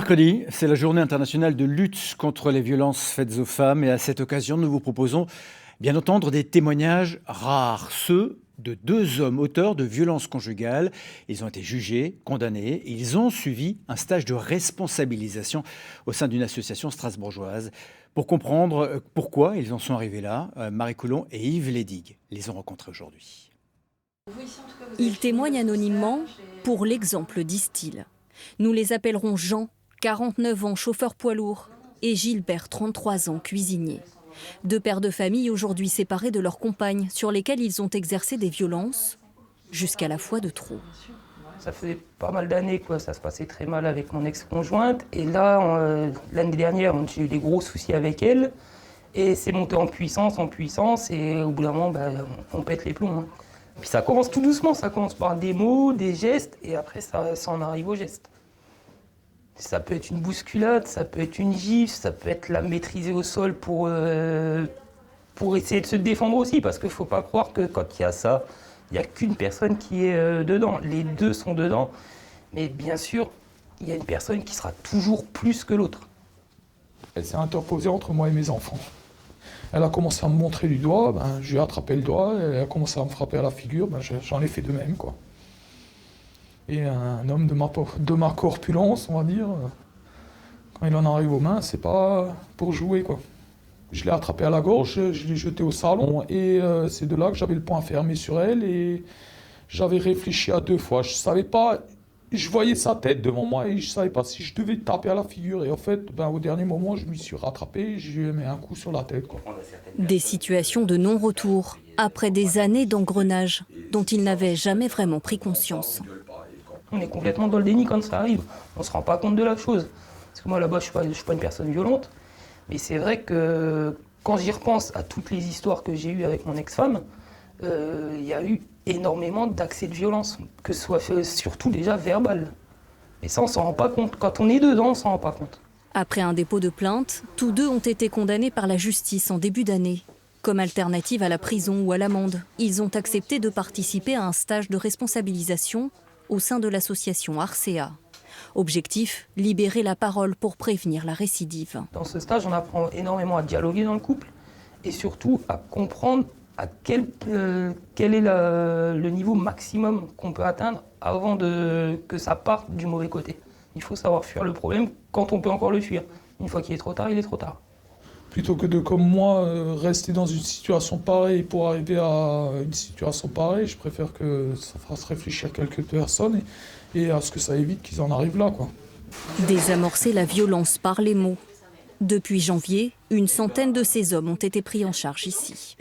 Mercredi, c'est la journée internationale de lutte contre les violences faites aux femmes et à cette occasion, nous vous proposons bien d'entendre des témoignages rares, ceux de deux hommes auteurs de violences conjugales. Ils ont été jugés, condamnés, ils ont suivi un stage de responsabilisation au sein d'une association strasbourgeoise. Pour comprendre pourquoi ils en sont arrivés là, Marie Coulon et Yves Lédig les ont rencontrés aujourd'hui. Ils témoignent anonymement pour l'exemple, disent-ils. Nous les appellerons Jean, 49 ans, chauffeur poids lourd, et Gilbert, 33 ans, cuisinier. Deux pères de famille aujourd'hui séparés de leurs compagnes, sur lesquelles ils ont exercé des violences, jusqu'à la fois de trop. Ça faisait pas mal d'années, quoi. Ça se passait très mal avec mon ex-conjointe. Et là, l'année dernière, j'ai eu des gros soucis avec elle. Et c'est monté en puissance. Et au bout d'un moment, on pète les plombs. Hein. Puis ça commence tout doucement. Ça commence par des mots, des gestes. Et après, ça en arrive aux gestes. Ça peut être une bousculade, ça peut être une gifle, ça peut être la maîtriser au sol pour essayer de se défendre aussi. Parce qu'il ne faut pas croire que quand il y a ça, il n'y a qu'une personne qui est dedans. Les deux sont dedans. Mais bien sûr, il y a une personne qui sera toujours plus que l'autre. Elle s'est interposée entre moi et mes enfants. Elle a commencé à me montrer du doigt, je lui ai attrapé le doigt, elle a commencé à me frapper à la figure, j'en ai fait de même, quoi. Et un homme de ma corpulence, on va dire, quand il en arrive aux mains, c'est pas pour jouer, quoi. Je l'ai attrapé à la gorge, je l'ai jeté au salon, et c'est de là que j'avais le poing fermé sur elle, et j'avais réfléchi à deux fois. Je savais pas, je voyais sa tête devant moi, et je savais pas si je devais taper à la figure. Et en fait, au dernier moment, je m'y suis rattrapé, et je lui ai mis un coup sur la tête, quoi. Des situations de non-retour, après des années d'engrenage, dont ils n'avaient jamais vraiment pris conscience. On est complètement dans le déni quand ça arrive. On ne se rend pas compte de la chose. Parce que moi, là-bas, je ne suis pas une personne violente. Mais c'est vrai que quand j'y repense à toutes les histoires que j'ai eues avec mon ex-femme, il y a eu énormément d'accès de violence, que ce soit surtout déjà verbal. Mais ça, on ne s'en rend pas compte. Quand on est dedans, on ne s'en rend pas compte. Après un dépôt de plainte, tous deux ont été condamnés par la justice en début d'année. Comme alternative à la prison ou à l'amende, ils ont accepté de participer à un stage de responsabilisation au sein de l'association Arcea. Objectif, libérer la parole pour prévenir la récidive. Dans ce stage, on apprend énormément à dialoguer dans le couple et surtout à comprendre à quel est le niveau maximum qu'on peut atteindre avant que ça parte du mauvais côté. Il faut savoir fuir le problème quand on peut encore le fuir. Une fois qu'il est trop tard, il est trop tard. Plutôt que de, comme moi, rester dans une situation pareille pour arriver à une situation pareille, je préfère que ça fasse réfléchir quelques personnes et à ce que ça évite qu'ils en arrivent là, quoi. Désamorcer la violence par les mots. Depuis janvier, une centaine de ces hommes ont été pris en charge ici.